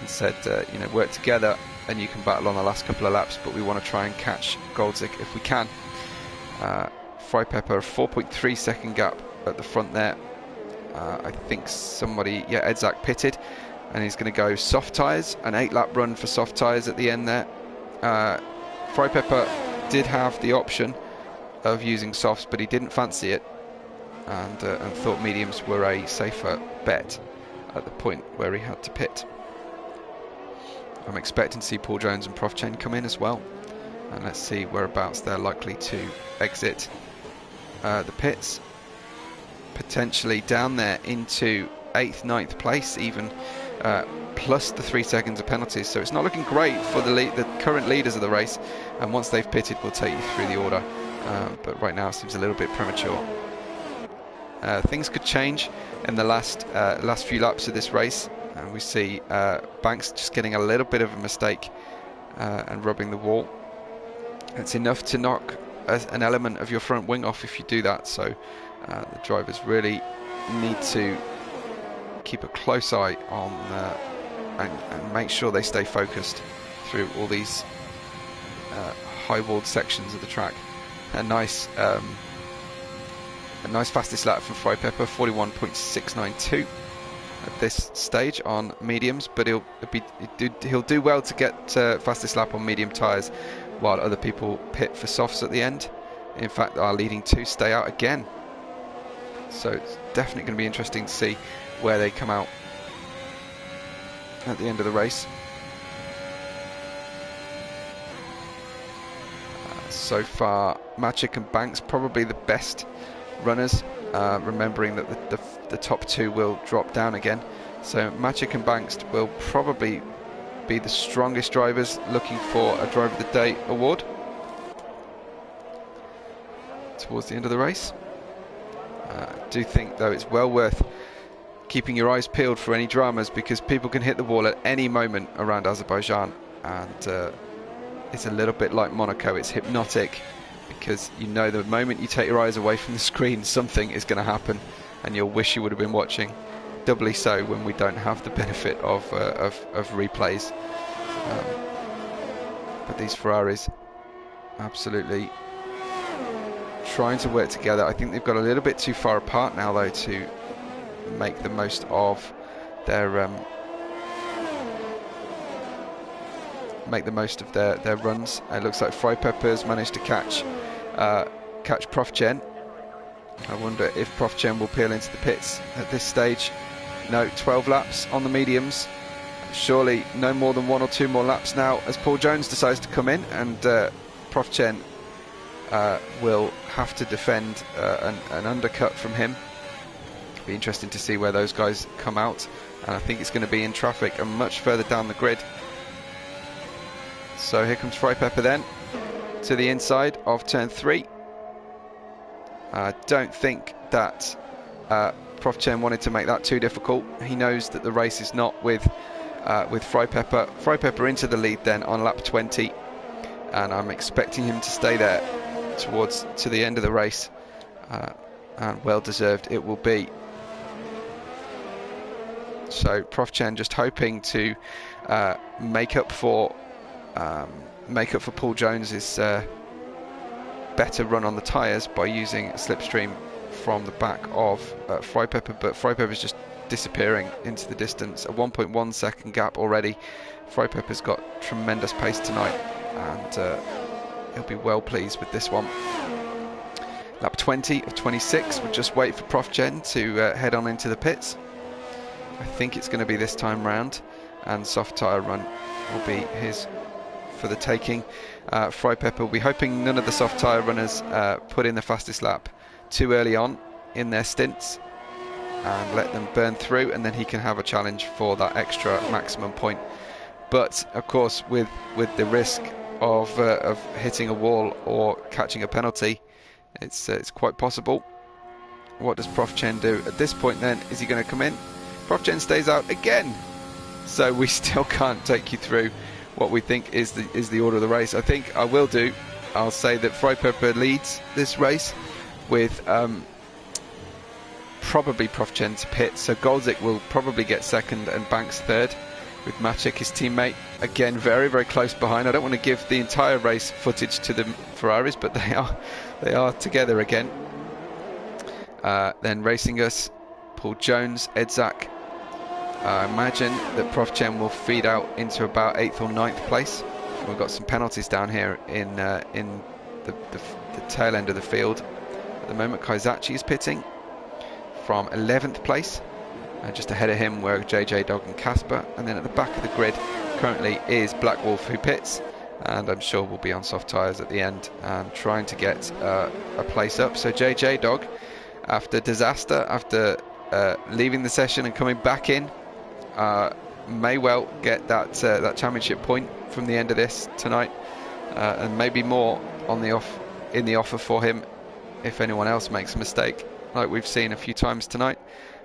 and said, you know, work together and you can battle on the last couple of laps, but we want to try and catch Goldzik if we can. Fry Pepper, a 4.3 second gap at the front there. I think somebody, yeah, Edzak pitted, and he's going to go soft tyres, an 8-lap run for soft tyres at the end there. Fry Pepper did have the option of using softs, but he didn't fancy it, and thought mediums were a safer bet at the point where he had to pit. I'm expecting to see Paul Jones and Prof Chen come in as well, and let's see whereabouts they're likely to exit the pits. Potentially down there into 8th, 9th place even, plus the 3 seconds of penalties, so it's not looking great for the current leaders of the race, and once they've pitted we'll take you through the order, but right now it seems a little bit premature. Things could change in the last few laps of this race, and we see Banks just getting a little bit of a mistake and rubbing the wall. It's enough to knock an element of your front wing off if you do that, so the drivers really need to keep a close eye on and make sure they stay focused through all these high-walled sections of the track. A nice fastest lap from Fry Pepper, 41.692 at this stage on mediums, but he'll do well to get fastest lap on medium tyres while other people pit for softs at the end. In fact, our leading 2 stay out again, so it's definitely going to be interesting to see where they come out at the end of the race. so far. Maciek and Banks probably the best runners, remembering that the top two will drop down again. So Maciek and Banks will probably be the strongest drivers looking for a Driver of the Day award towards the end of the race. I do think, though, it's well worth keeping your eyes peeled for any dramas, because people can hit the wall at any moment around Azerbaijan, and it's a little bit like Monaco. It's hypnotic, because you know the moment you take your eyes away from the screen, something is going to happen, and you'll wish you would have been watching. Doubly so when we don't have the benefit of replays. But these Ferraris absolutely trying to work together. I think they've got a little bit too far apart now, though, to make the most of their their runs. It looks like Frypepper's managed to catch Prof Chen. I wonder if Prof Chen will peel into the pits at this stage. No, 12 laps on the mediums. Surely no more than 1 or 2 more laps now, as Paul Jones decides to come in, and Prof Chen will have to defend an undercut from him. Be interesting to see where those guys come out, and I think it's going to be in traffic and much further down the grid. So here comes Frypepper then to the inside of turn 3. I don't think that Prof Chen wanted to make that too difficult. He knows that the race is not with Frypepper. Frypepper into the lead then on lap 20, and I'm expecting him to stay there to the end of the race, and well deserved it will be. So Prof Chen just hoping to make up for Paul Jones's better run on the tyres by using a slipstream from the back of Frypepper, but Frypepper's just disappearing into the distance. A 1.1 second gap already. Frypepper's got tremendous pace tonight, and he'll be well pleased with this one. Lap 20 of 26. We'll just wait for Prof Chen to head on into the pits. I think it's going to be this time round, and soft tyre run will be his for the taking. Frypepper will be hoping none of the soft tyre runners put in the fastest lap too early on in their stints, and let them burn through, and then he can have a challenge for that extra maximum point. But of course, with the risk of hitting a wall or catching a penalty, it's quite possible. What does Prof Chen do at this point then? Is he going to come in? Prof Chen stays out again, so we still can't take you through what we think is the order of the race. I think I will do. I'll say that Frypepper leads this race with probably Prof Chen to pit, so Goldzic will probably get second and Banks third, with Maciek, his teammate, again very, very close behind. I don't want to give the entire race footage to the Ferraris, but they are together again. Then racing us, Paul Jones, Edzak. I imagine that Prof Chen will feed out into about 8th or 9th place. We've got some penalties down here in the tail end of the field. At the moment, Kaizachi is pitting from 11th place, and just ahead of him were JJ Dog and Casper, and then at the back of the grid currently is Black Wolf, who pits, and I'm sure will be on soft tyres at the end and trying to get a place up. So JJ Dog, after disaster, after leaving the session and coming back in, may well get that championship point from the end of this tonight, and maybe more in the offer for him if anyone else makes a mistake, like we've seen a few times tonight.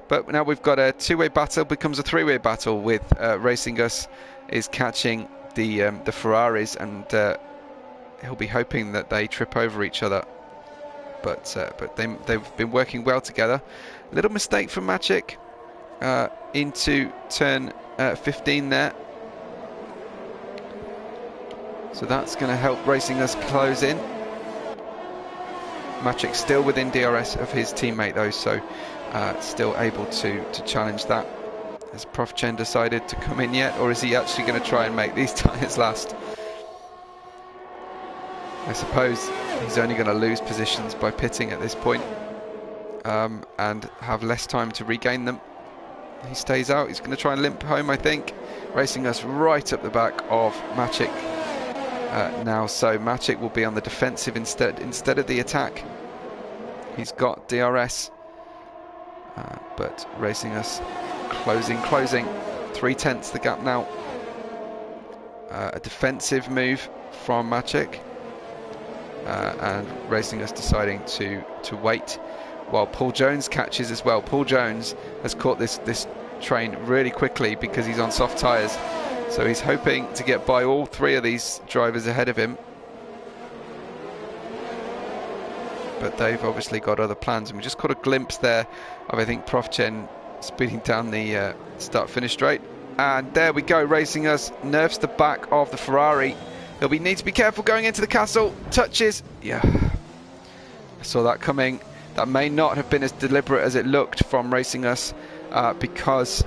But now we've got a two-way battle, becomes a three-way battle, with Racing Us is catching the Ferraris, and he'll be hoping that they trip over each other. But they've been working well together. A little mistake from Maciek into turn 15 there. So that's going to help Racing Us close in. Maciek still within DRS of his teammate though, so still able to challenge that. Has Prof Chen decided to come in yet, or is he actually going to try and make these tyres last? I suppose he's only going to lose positions by pitting at this point, and have less time to regain them. He stays out. He's going to try and limp home, I think. Racing Us right up the back of Maciek now, so Maciek will be on the defensive instead of the attack. He's got DRS, but Racing Us closing, 3/10 the gap now. A defensive move from Maciek, and Racing Us deciding to wait while Paul Jones catches as well. Paul Jones has caught this train really quickly because he's on soft tyres, so he's hoping to get by all three of these drivers ahead of him, but they've obviously got other plans. And we just caught a glimpse there of, I think, Prof Chen speeding down the start-finish straight, and there we go. Racing Us nerfs the back of the Ferrari. He'll need to be careful going into the castle. Touches, yeah, I saw that coming. That may not have been as deliberate as it looked from Racing Us, because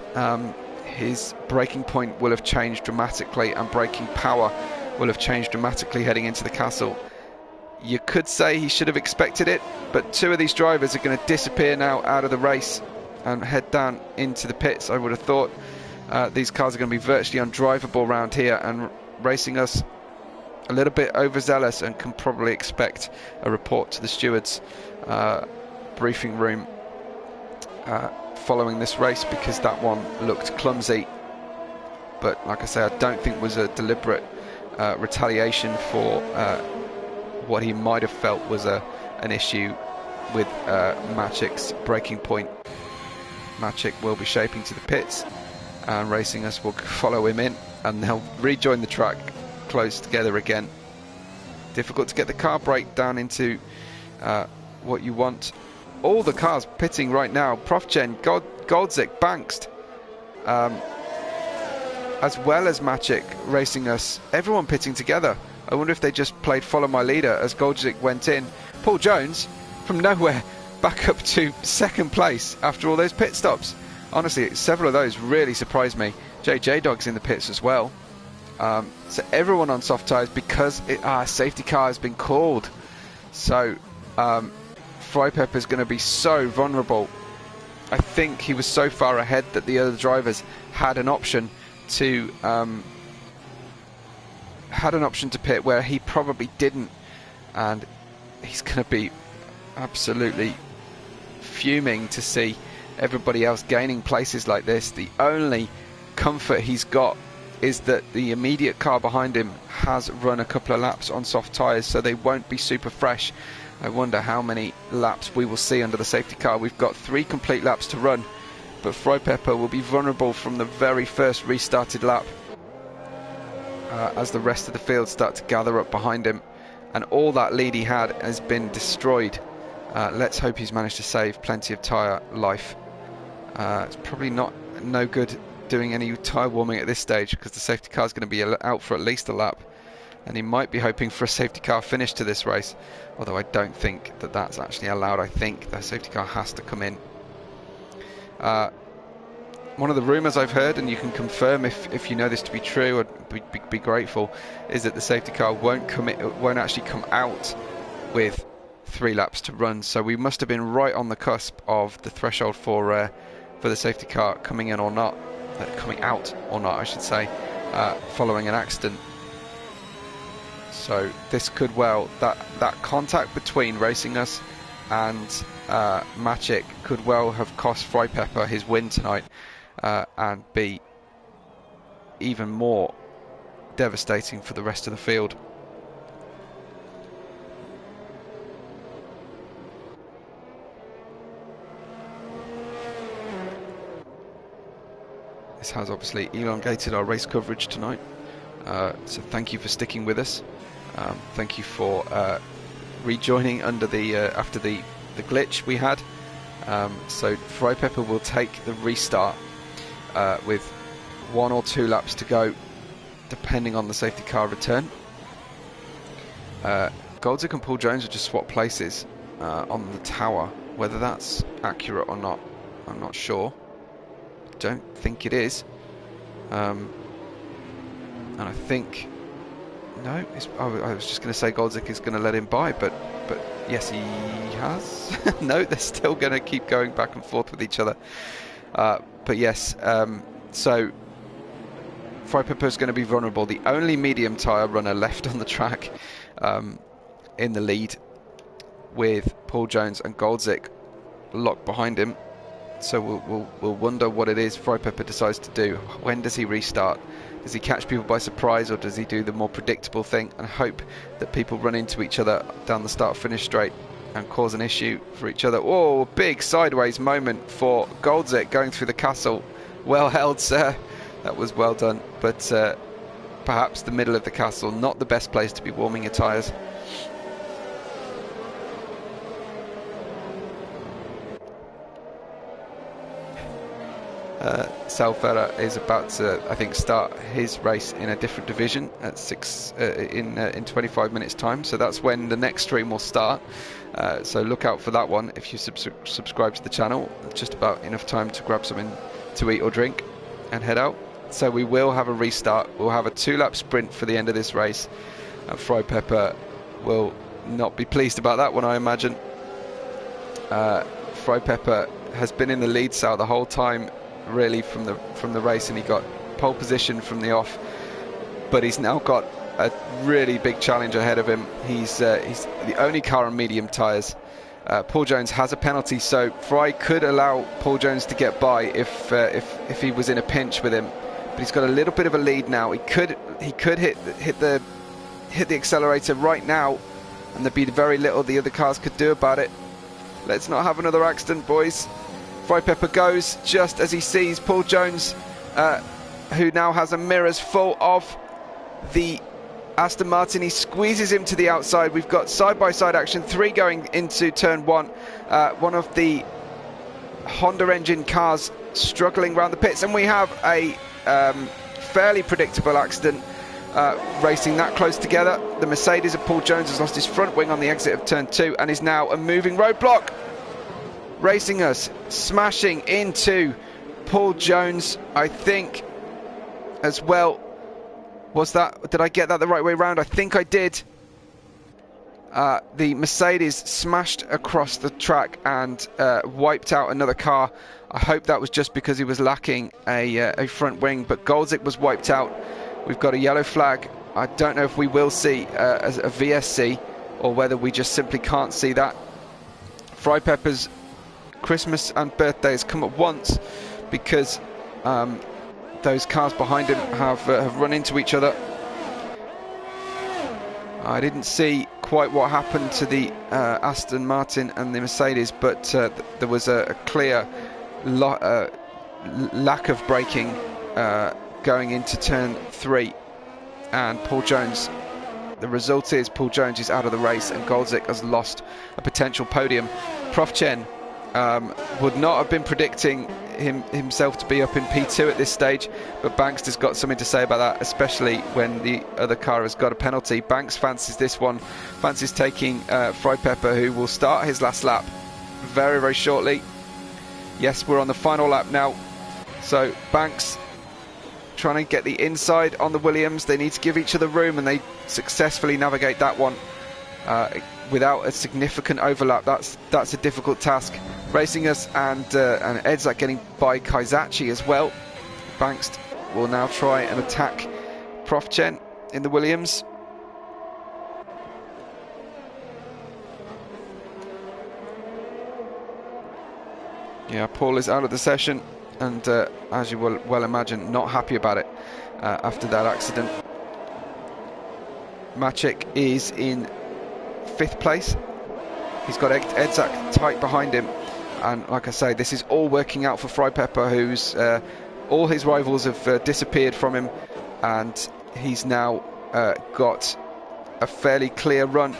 his braking point will have changed dramatically, and braking power will have changed dramatically heading into the castle. You could say he should have expected it, but two of these drivers are going to disappear now out of the race and head down into the pits. I would have thought these cars are going to be virtually undrivable around here, and Racing Us a little bit overzealous and can probably expect a report to the stewards briefing room following this race, because that one looked clumsy, but like I say, I don't think was a deliberate retaliation for what he might have felt was an issue with Maciek's braking point. Maciek will be shaping to the pits, and Racing Us will follow him in, and they'll rejoin the track close together again. Difficult to get the car brake down into what you want. All the cars pitting right now. Profchen, Goldzik, Bankst, as well as Maciek, Racing Us, everyone pitting together. I wonder if they just played follow my leader as Goldzik went in. Paul Jones from nowhere back up to second place after all those pit stops. Honestly, several of those really surprised me. JJ Dog's in the pits as well. So everyone on soft tyres, because safety car has been called. So Frypepper is going to be so vulnerable. I think he was so far ahead that the other drivers had an option to pit where he probably didn't, and he's going to be absolutely fuming to see everybody else gaining places like this. The only comfort he's got is that the immediate car behind him has run a couple of laps on soft tyres, so they won't be super fresh. I wonder how many laps we will see under the safety car. We've got 3 complete laps to run, but Frypepper will be vulnerable from the very first restarted lap as the rest of the field start to gather up behind him, and all that lead he had has been destroyed. Let's hope he's managed to save plenty of tyre life. It's probably no good doing any tyre warming at this stage, because the safety car is going to be out for at least a lap, and he might be hoping for a safety car finish to this race, although I don't think that that's actually allowed. I think the safety car has to come in. One of the rumours I've heard, and you can confirm if you know this to be true, I'd be grateful, is that the safety car won't actually come out with 3 laps to run. So we must have been right on the cusp of the threshold for the safety car coming in or not, coming out or not, I should say, following an accident. So this could well, that contact between Racing Us and Maciek could well have cost Frypepper his win tonight, and be even more devastating for the rest of the field. This has obviously elongated our race coverage tonight, so thank you for sticking with us. Thank you for rejoining under the after the glitch we had. So Frypepper will take the restart with 1 or 2 laps to go, depending on the safety car return. Goldzik and Paul Jones will just swap places on the tower. Whether that's accurate or not, I'm not sure. Don't think it is. And I think no. I was just going to say Goldzik is going to let him by, but yes, he has. No, they're still going to keep going back and forth with each other. But yes, so Pepper is going to be vulnerable. The only medium tyre runner left on the track in the lead, with Paul Jones and Goldzik locked behind him. So we'll wonder what it is Pepper decides to do. When does he restart? Does he catch people by surprise, or does he do the more predictable thing and hope that people run into each other down the start-finish straight and cause an issue for each other? Oh, big sideways moment for Goldzik going through the castle. Well held, sir. That was well done. But perhaps the middle of the castle, not the best place to be warming your tyres. Salfera is about to, I think, start his race in a different division at in 25 minutes time. So that's when the next stream will start. So look out for that one if you subscribe to the channel. Just about enough time to grab something to eat or drink and head out. So we will have a restart. We'll have a 2-lap sprint for the end of this race, and Pepper will not be pleased about that one, I imagine. Pepper has been in the lead cell the whole time, really, from the race, and he got pole position from the off, but he's now got a really big challenge ahead of him. He's the only car on medium tyres. Paul Jones has a penalty, so Fry could allow Paul Jones to get by if he was in a pinch with him, but he's got a little bit of a lead now. He could hit the accelerator right now, and there'd be very little the other cars could do about it. Let's not have another accident, boys. Pepper goes just as he sees Paul Jones, who now has a mirrors full of the Aston Martin. He squeezes him to the outside. We've got side-by-side action, 3 going into turn 1. One of the Honda engine cars struggling around the pits, and we have a fairly predictable accident racing that close together. The Mercedes of Paul Jones has lost his front wing on the exit of turn 2 and is now a moving roadblock, racing us, smashing into Paul Jones, I think, as well. Did I get that the right way around? I think I did. The Mercedes smashed across the track and wiped out another car. I hope that was just because he was lacking a front wing, but Goldzik was wiped out. We've got a yellow flag. I don't know if we will see a VSC or whether we just simply can't see that. Pepper's Christmas and birthdays come at once, because those cars behind him have run into each other. I didn't see quite what happened to the Aston Martin and the Mercedes, but there was a clear lack of braking going into turn 3, and Paul Jones, the result is Paul Jones is out of the race, and Goldzik has lost a potential podium. Prof Chen would not have been predicting himself to be up in P2 at this stage, but Banks has got something to say about that, especially when the other car has got a penalty. Banks fancies this one, fancies taking Pepper, who will start his last lap very, very shortly. Yes, we're on the final lap now, so Banks trying to get the inside on the Williams. They need to give each other room, and they successfully navigate that one without a significant overlap. That's a difficult task. Racing us and Edzak getting by Kaizachi as well. Banks will now try and attack Prof Chen in the Williams. Yeah, Paul is out of the session, and as you will well imagine, not happy about it after that accident. Maciek is in 5th place. He's got Edzak tight behind him, and like I say, this is all working out for Pepper, who's all his rivals have disappeared from him, and he's now got a fairly clear run.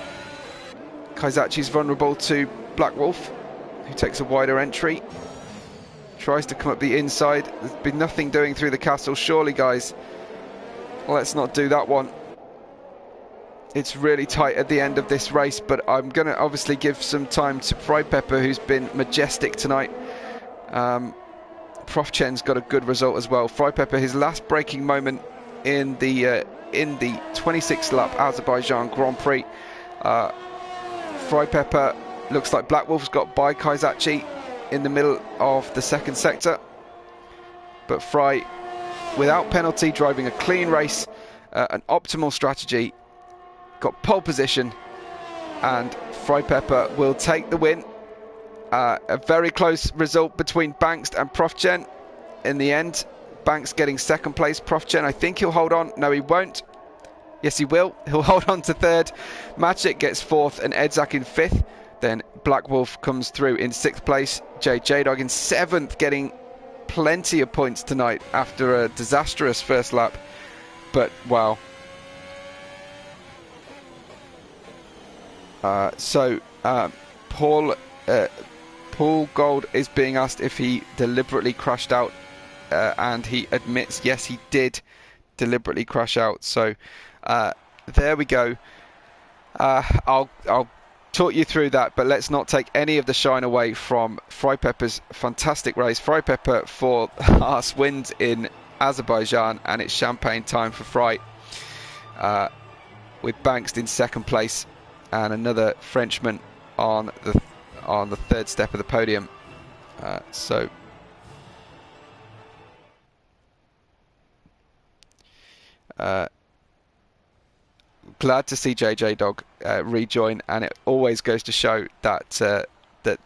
Kaizachi's vulnerable to Black Wolf, who takes a wider entry, tries to come up the inside. There's been nothing doing through the castle. Surely, guys, let's not do that one. It's really tight at the end of this race, but I'm going to obviously give some time to Pepper, who's been majestic tonight. Prof Chen's got a good result as well. Pepper, his last braking moment in the 26th lap Azerbaijan Grand Prix. Pepper looks like Black Wolf's got by Kaizachi in the middle of the second sector, but Fry without penalty, driving a clean race, an optimal strategy, got pole position, and Freypepper will take the win. A very close result between Bangst and Profgen in the end. Bangst getting second place. Profgen, I think he'll hold on. No, he won't. Yes, he will. He'll hold on to third. Magic gets fourth and Edzak in fifth. Then Black Wolf comes through in sixth place. J-Dog in seventh, getting plenty of points tonight after a disastrous first lap. But, wow. Paul Gold is being asked if he deliberately crashed out, and he admits, yes, he did deliberately crash out. So there we go. I'll talk you through that, but let's not take any of the shine away from Freypepper's fantastic race. Freypepper for Haas wins in Azerbaijan, and it's champagne time for Frey, with Bangst in second place and another Frenchman on the third step of the podium. Glad to see J-Dog rejoin, and it always goes to show that that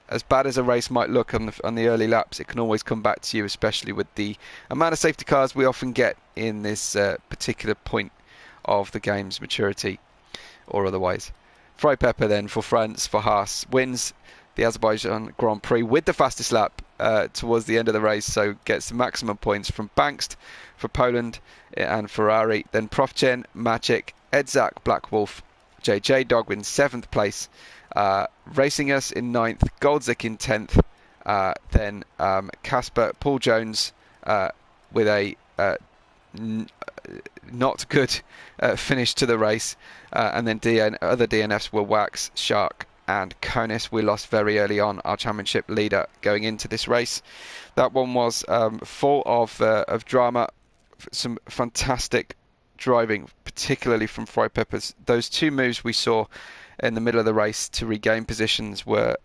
as bad as a race might look on the early laps, it can always come back to you, especially with the amount of safety cars we often get in this particular point of the game's maturity or otherwise. Freypepper then for France, for Haas, wins the Azerbaijan Grand Prix with the fastest lap towards the end of the race, so gets the maximum points from Bangst for Poland and Ferrari. Then Profgen, Magic, Edzak, Black Wolf, J-Dog in 7th place, Racing Us in 9th, Goldzik in 10th, then Casper, Paul Jones with a not good finish to the race, and then other DNFs were Wax, Shark and Konis. We lost very early on, our championship leader going into this race. That one was full of drama, some fantastic driving, particularly from Freypepper's. Those two moves we saw in the middle of the race to regain positions were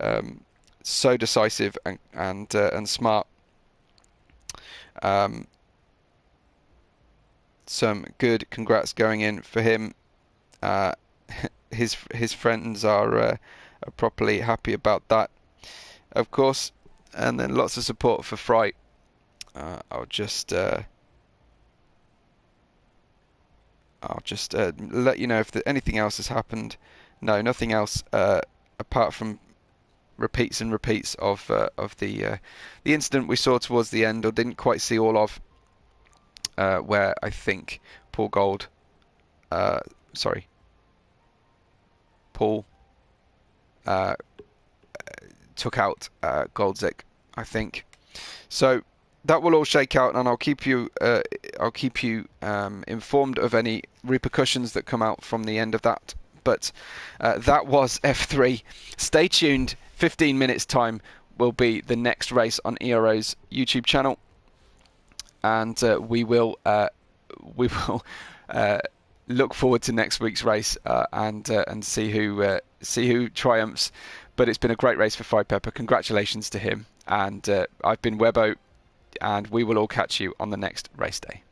so decisive and smart. Some good congrats going in for him. His friends are properly happy about that, of course, and then lots of support for Frey. I'll just let you know if anything else has happened. No, nothing else apart from repeats and repeats of the incident we saw towards the end, or didn't quite see all of, where I think Paul took out Goldzik, I think. So that will all shake out, and I'll keep you informed of any repercussions that come out from the end of that. But that was F3. Stay tuned. 15 minutes time will be the next race on Ero's YouTube channel, and we will look forward to next week's race and see who triumphs. But it's been a great race for Freypepper. Congratulations to him. And I've been Webbo, and we will all catch you on the next race day.